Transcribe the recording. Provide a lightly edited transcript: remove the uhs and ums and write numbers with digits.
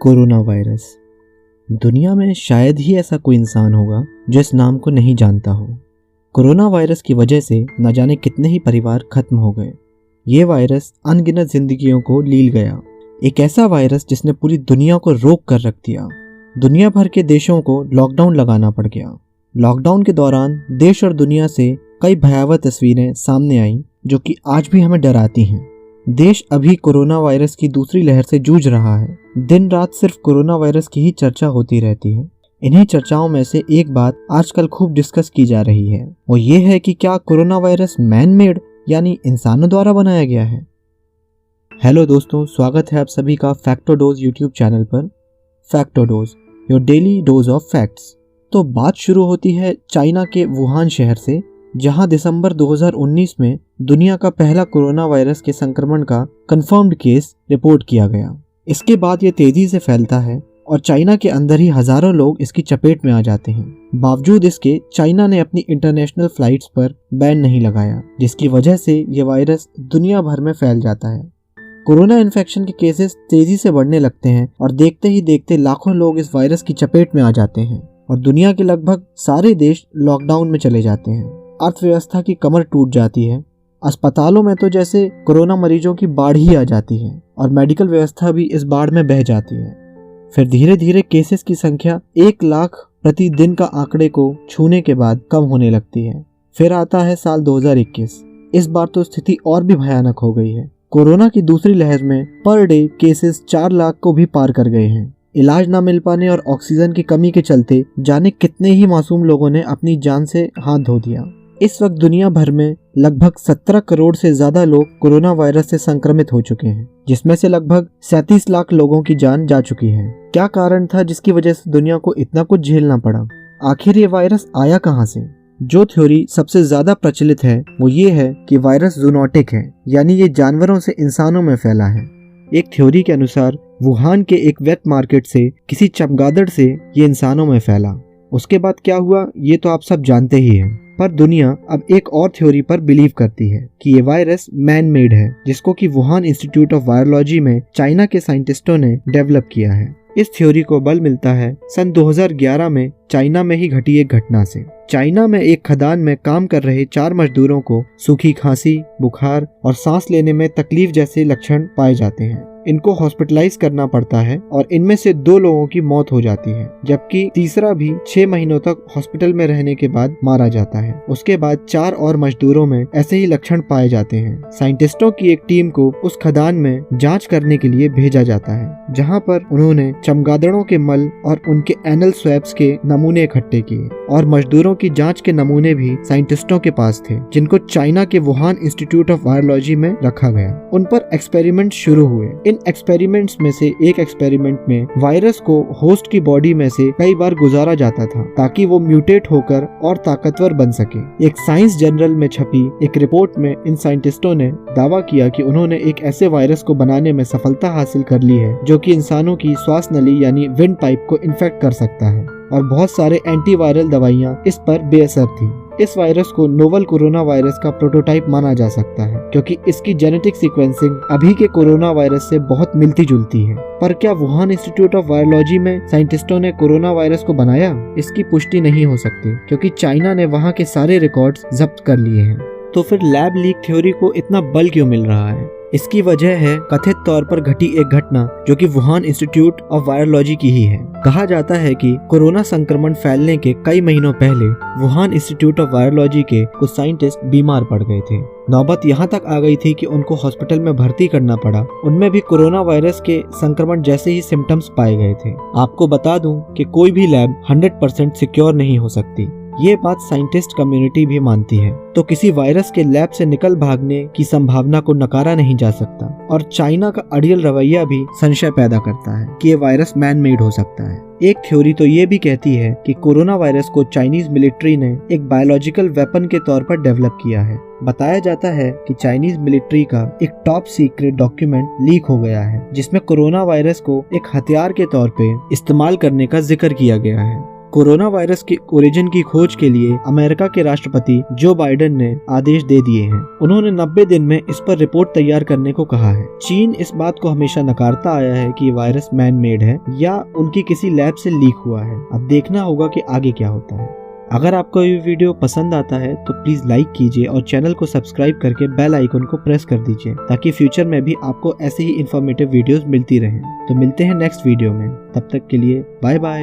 Corona virus. दुनिया में शायद ही ऐसा कोई इंसान होगा जो इस नाम को नहीं जानता हो। कोरोना वायरस की वजह से न जाने कितने ही परिवार खत्म हो गए। ये वायरस अनगिनत जिंदगियों को लील गया। एक ऐसा वायरस जिसने पूरी दुनिया को रोक कर रख दिया। दुनिया भर के देशों को लॉकडाउन लगाना पड़ गया। लॉकडाउन के दौरान देश और दुनिया से कई भयावह तस्वीरें सामने आईं जो कि आज भी हमें डराती हैं। देश अभी कोरोना वायरस की दूसरी लहर से जूझ रहा है। दिन रात सिर्फ कोरोना वायरस की ही चर्चा होती रहती है। इन्हीं चर्चाओं में से एक बात आजकल खूब डिस्कस की जा रही है, वो ये है कि क्या कोरोना वायरस मैन मेड यानी इंसानों द्वारा बनाया गया है। हेलो दोस्तों, स्वागत है आप सभी का फैक्टोडोज यूट्यूब चैनल पर। Factodose, your daily dose of facts. तो बात शुरू होती है चाइना के वुहान शहर से, जहां दिसंबर 2019 में दुनिया का पहला कोरोना वायरस के संक्रमण का कंफर्म्ड केस रिपोर्ट किया गया। इसके बाद ये तेजी से फैलता है और चाइना के अंदर ही हजारों लोग इसकी चपेट में आ जाते हैं। बावजूद इसके चाइना ने अपनी इंटरनेशनल फ्लाइट्स पर बैन नहीं लगाया, जिसकी वजह से ये वायरस दुनिया भर में फैल जाता है। कोरोना इन्फेक्शन के केसेस तेजी से बढ़ने लगते हैं और देखते ही देखते लाखों लोग इस वायरस की चपेट में आ जाते हैं और दुनिया के लगभग सारे देश लॉकडाउन में चले जाते हैं। अर्थव्यवस्था की कमर टूट जाती है। अस्पतालों में तो जैसे कोरोना मरीजों की बाढ़ ही आ जाती है और मेडिकल व्यवस्था भी इस बाढ़ में बह जाती है। फिर धीरे धीरे केसेस की संख्या 1 लाख प्रतिदिन का आंकड़े को छूने के बाद कम होने लगती है। फिर आता है साल 2021। इस बार तो स्थिति और भी भयानक हो गई है। कोरोना की दूसरी लहर में पर डे केसेस 4 लाख को भी पार कर गए हैं। इलाज ना मिल पाने और ऑक्सीजन की कमी के चलते जाने कितने ही मासूम लोगों ने अपनी जान से हाथ धो दिया। इस वक्त दुनिया भर में लगभग 17 करोड़ से ज्यादा लोग कोरोना वायरस से संक्रमित हो चुके हैं, जिसमें से लगभग 37 लाख लोगों की जान जा चुकी है। क्या कारण था जिसकी वजह से दुनिया को इतना कुछ झेलना पड़ा? आखिर ये वायरस आया कहां से? जो थ्योरी सबसे ज्यादा प्रचलित है वो ये है कि वायरस जूनोटिक है, यानी ये जानवरों से इंसानों में फैला है। एक थ्योरी के अनुसार वुहान के एक वेट मार्केट से किसी चमगादड़ से ये इंसानों में फैला। उसके बाद क्या हुआ ये तो आप सब जानते ही हैं। पर दुनिया अब एक और थ्योरी पर बिलीव करती है कि ये वायरस मैन मेड है, जिसको कि वुहान इंस्टीट्यूट ऑफ वायरोलॉजी में चाइना के साइंटिस्टों ने डेवलप किया है। इस थ्योरी को बल मिलता है सन 2011 में चाइना में ही घटी एक घटना से। चाइना में एक खदान में काम कर रहे 4 मजदूरों को सूखी खांसी, बुखार और सांस लेने में तकलीफ जैसे लक्षण पाए जाते हैं। इनको हॉस्पिटलाइज करना पड़ता है और इनमें से 2 लोगों की मौत हो जाती है, जबकि तीसरा भी 6 महीनों तक हॉस्पिटल में रहने के बाद मारा जाता है। उसके बाद 4 और मजदूरों में ऐसे ही लक्षण पाए जाते हैं। साइंटिस्टों की एक टीम को उस खदान में जांच करने के लिए भेजा जाता है, जहां पर उन्होंने चमगादड़ों के मल और उनके एनल स्वैब्स के नमूने इकट्ठे किए और मजदूरों की जांच के नमूने भी साइंटिस्टों के पास थे, जिनको चाइना के वुहान इंस्टीट्यूट ऑफ वायरोलॉजी में रखा गया। उन पर एक्सपेरिमेंट शुरू हुए। इन एक्सपेरिमेंट्स में से एक एक्सपेरिमेंट में वायरस को होस्ट की बॉडी में से कई बार गुजारा जाता था ताकि वो म्यूटेट होकर और ताकतवर बन सके। एक साइंस जर्नल में छपी एक रिपोर्ट में इन साइंटिस्टों ने दावा किया कि उन्होंने एक ऐसे वायरस को बनाने में सफलता हासिल कर ली है जो कि इंसानों की श्वास नली यानी विंड पाइप को इन्फेक्ट कर सकता है, और बहुत सारे एंटीवायरल दवाइयां इस पर बेअसर थी। इस वायरस को नोवल कोरोना वायरस का प्रोटोटाइप माना जा सकता है, क्योंकि इसकी जेनेटिक सीक्वेंसिंग अभी के कोरोना वायरस से बहुत मिलती जुलती है। पर क्या वुहान इंस्टीट्यूट ऑफ वायरोलॉजी में साइंटिस्टों ने कोरोना वायरस को बनाया? इसकी पुष्टि नहीं हो सकती, क्योंकि चाइना ने वहाँ के सारे रिकॉर्ड्स जब्त कर लिए हैं। तो फिर लैब लीक थ्योरी को इतना बल क्यों मिल रहा है? इसकी वजह है कथित तौर पर घटी एक घटना जो कि वुहान इंस्टीट्यूट ऑफ वायरोलॉजी की ही है। कहा जाता है कि कोरोना संक्रमण फैलने के कई महीनों पहले वुहान इंस्टीट्यूट ऑफ वायरोलॉजी के कुछ साइंटिस्ट बीमार पड़ गए थे। नौबत यहाँ तक आ गई थी कि उनको हॉस्पिटल में भर्ती करना पड़ा। उनमें भी कोरोना वायरस के संक्रमण जैसे ही सिम्टम्स पाए गए थे। आपको बता दूं कि कोई भी लैब 100% सिक्योर नहीं हो सकती। ये बात साइंटिस्ट कम्युनिटी भी मानती है। तो किसी वायरस के लैब से निकल भागने की संभावना को नकारा नहीं जा सकता, और चाइना का अड़ियल रवैया भी संशय पैदा करता है कि ये वायरस मैन मेड हो सकता है। एक थ्योरी तो ये भी कहती है कि कोरोना वायरस को चाइनीज मिलिट्री ने एक बायोलॉजिकल वेपन के तौर पर डेवलप किया है। बताया जाता है कि चाइनीज मिलिट्री का एक टॉप सीक्रेट डॉक्यूमेंट लीक हो गया है, जिसमें कोरोना वायरस को एक हथियार के तौर पे इस्तेमाल करने का जिक्र किया गया है। कोरोना वायरस के ओरिजिन की खोज के लिए अमेरिका के राष्ट्रपति जो बाइडेन ने आदेश दे दिए हैं। उन्होंने 90 दिन में इस पर रिपोर्ट तैयार करने को कहा है। चीन इस बात को हमेशा नकारता आया है कि वायरस मैन मेड है या उनकी किसी लैब से लीक हुआ है। अब देखना होगा कि आगे क्या होता है। अगर आपको ये वीडियो पसंद आता है तो प्लीज लाइक कीजिए और चैनल को सब्सक्राइब करके बेल आइकन को प्रेस कर दीजिए ताकि फ्यूचर में भी आपको ऐसे ही इंफॉर्मेटिव वीडियोस मिलती रहें। तो मिलते हैं नेक्स्ट वीडियो में, तब तक के लिए बाय बाय।